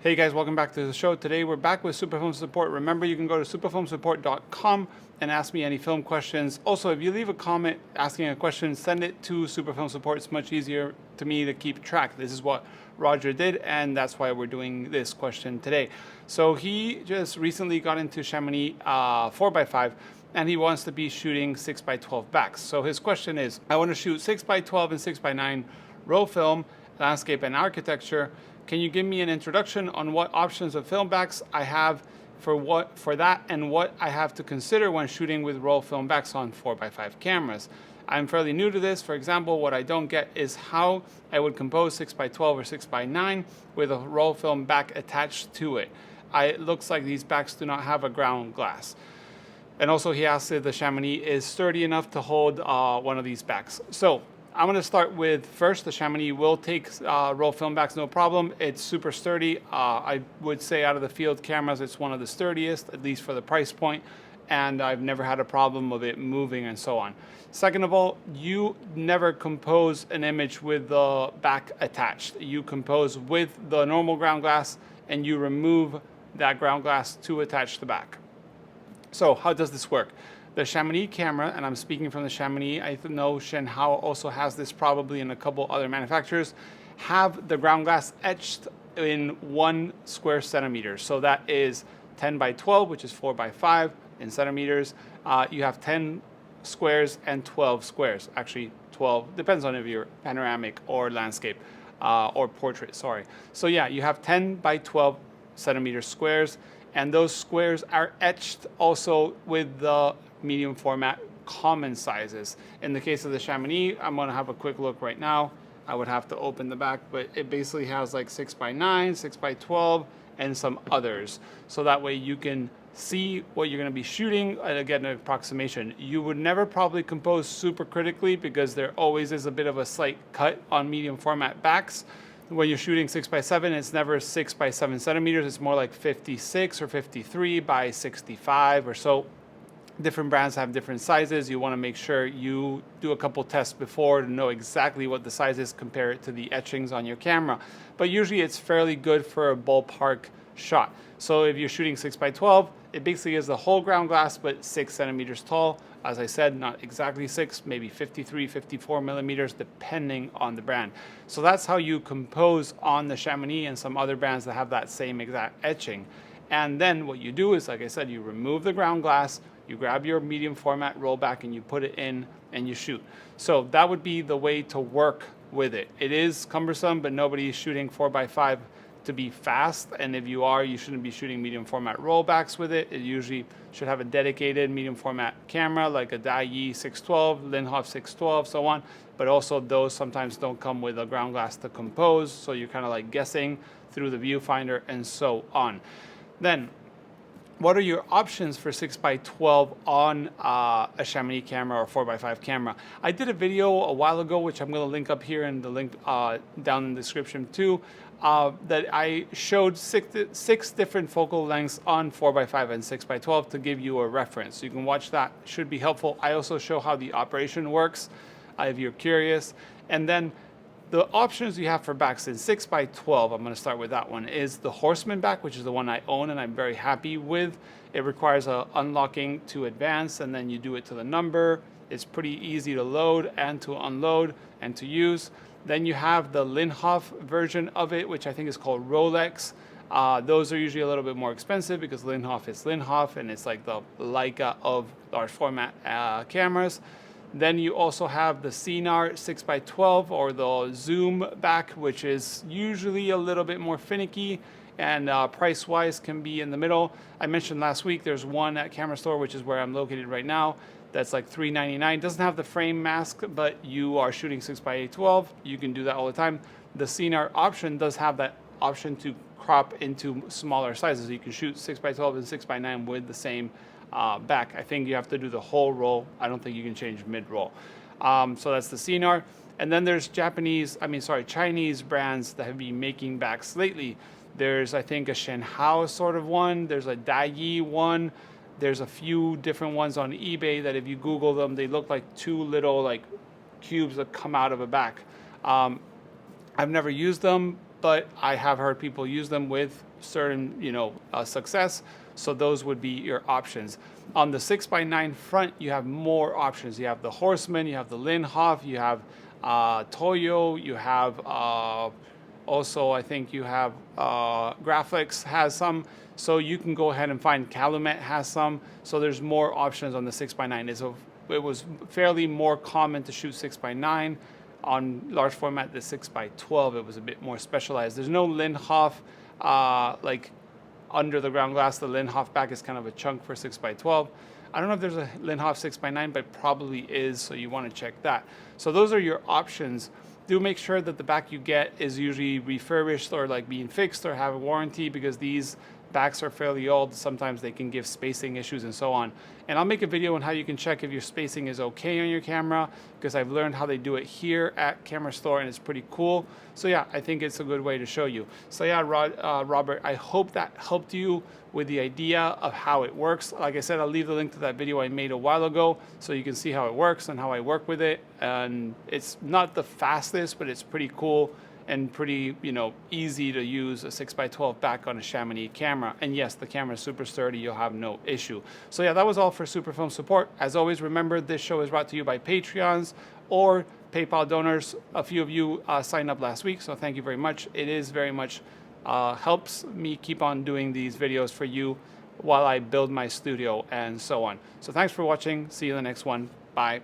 Hey guys, welcome back to the show. Today we're back with Superfilm Support. Remember, you can go to superfilmsupport.com and ask me any film questions. Also, if you leave a comment asking a question, send it to Superfilm Support. It's much easier to me to keep track. This is what Roger did, and that's why we're doing this question today. So he just recently got into Chamonix 4x5, and he wants to be shooting 6x12 backs. So his question is, I want to shoot 6x12 and 6x9 roll film, landscape and architecture. Can you give me an introduction on what options of film backs I have for that and what I have to consider when shooting with roll film backs on 4x5 cameras? I'm fairly new to this. For example, what I don't get is how I would compose 6x12 or 6x9 with a roll film back attached to it. It looks like these backs do not have a ground glass. And also he asks if the Chamonix is sturdy enough to hold one of these backs. So I'm going to start with first, the Chamonix will take roll film backs, no problem. It's super sturdy. I would say out of the field cameras, it's one of the sturdiest, at least for the price point. And I've never had a problem with it moving and so on. Second of all, you never compose an image with the back attached. You compose with the normal ground glass and you remove that ground glass to attach the back. So how does this work? The Chamonix camera, and I'm speaking from the Chamonix, I know Shenhao also has this probably in a couple other manufacturers, have the ground glass etched in 1 square centimeter. So that is 10 by 12, which is 4 by 5 in centimeters. You have 10 squares and 12 squares. Actually 12, depends on if you're panoramic or landscape or portrait, sorry. So yeah, you have 10 by 12 centimeter squares, and those squares are etched also with the medium format common sizes. In the case of the Chamonix, I'm going to have a quick look right now. I would have to open the back, but it basically has like 6x9, 6x12, and some others. So that way you can see what you're going to be shooting and get an approximation. You would never probably compose super critically because there always is a bit of a slight cut on medium format backs. When you're shooting 6x7, it's never 6x7 centimeters. It's more like 56 or 53 by 65 or so. Different brands have different sizes. You want to make sure you do a couple tests before to know exactly what the size is, compare it to the etchings on your camera. But usually it's fairly good for a ballpark shot. So if you're shooting 6x12, it basically is the whole ground glass, but 6 centimeters tall. As I said, not exactly 6, maybe 53, 54 millimeters, depending on the brand. So that's how you compose on the Chamonix and some other brands that have that same exact etching. And then what you do is, like I said, you remove the ground glass, you grab your medium format rollback and you put it in and you shoot. So that would be the way to work with it. It is cumbersome, but nobody is shooting 4x5 to be fast. And if you are, you shouldn't be shooting medium format rollbacks with it. It usually should have a dedicated medium format camera like a Dayi 612, Linhof 612, so on. But also those sometimes don't come with a ground glass to compose. So you're kind of like guessing through the viewfinder and so on. Then, what are your options for 6x12 on a Chamonix camera or 4x5 camera? I did a video a while ago, which I'm going to link up here in the link down in the description too, that I showed six different focal lengths on 4x5 and 6x12 to give you a reference. So you can watch that, should be helpful. I also show how the operation works if you're curious. And then the options you have for backs in 6x12, I'm going to start with that one, is the Horseman back, which is the one I own and I'm very happy with. It requires a unlocking to advance and then you do it to the number. It's pretty easy to load and to unload and to use. Then you have the Linhof version of it, which I think is called Rollex. Those are usually a little bit more expensive because Linhof is Linhof and it's like the Leica of large format cameras. Then you also have the Sinar 6x12 or the Zoom back, which is usually a little bit more finicky and price-wise can be in the middle. I mentioned last week there's one at Camera Store, which is where I'm located right now, that's like $3.99. Doesn't have the frame mask, but you are shooting 6x12. You can do that all the time. The Sinar option does have that option to crop into smaller sizes. So you can shoot 6x12 and 6x9 with the same back. I think you have to do the whole roll. I don't think you can change mid-roll. So that's the Sinar. And then there's Chinese brands that have been making backs lately. There's, I think, a Shenhao sort of one. There's a Dayi one. There's a few different ones on eBay that if you Google them, they look like two little like cubes that come out of a back. I've never used them. but I have heard people use them with certain, success. So those would be your options. On the 6x9 front, you have more options. You have the Horseman, you have the Linhof, you have Toyo, you have also, I think you have Graphics has some. So you can go ahead and find Calumet has some. So there's more options on the 6x9. It was fairly more common to shoot 6x9. On large format, the 6x12, it was a bit more specialized. There's no Linhof like under the ground glass. The Linhof back is kind of a chunk for 6x12. I don't know if there's a Linhof 6x9, but probably is, so you want to check that. So those are your options. Do make sure that the back you get is usually refurbished or like being fixed or have a warranty, because these backs are fairly old. Sometimes they can give spacing issues and so on. And I'll make a video on how you can check if your spacing is okay on your camera, because I've learned how they do it here at Camera Store and it's pretty cool. So yeah, I think it's a good way to show you. So yeah, Robert, I hope that helped you with the idea of how it works. Like I said, I'll leave the link to that video I made a while ago so you can see how it works and how I work with it. And it's not the fastest, but it's pretty cool and pretty, easy to use a 6x12 back on a Chamonix camera. And yes, the camera is super sturdy, you'll have no issue. So yeah, that was all for Superfilm support. As always, remember this show is brought to you by Patreons or PayPal donors. A few of you signed up last week, so thank you very much. It is very much helps me keep on doing these videos for you while I build my studio and so on. So thanks for watching. See you in the next one. Bye.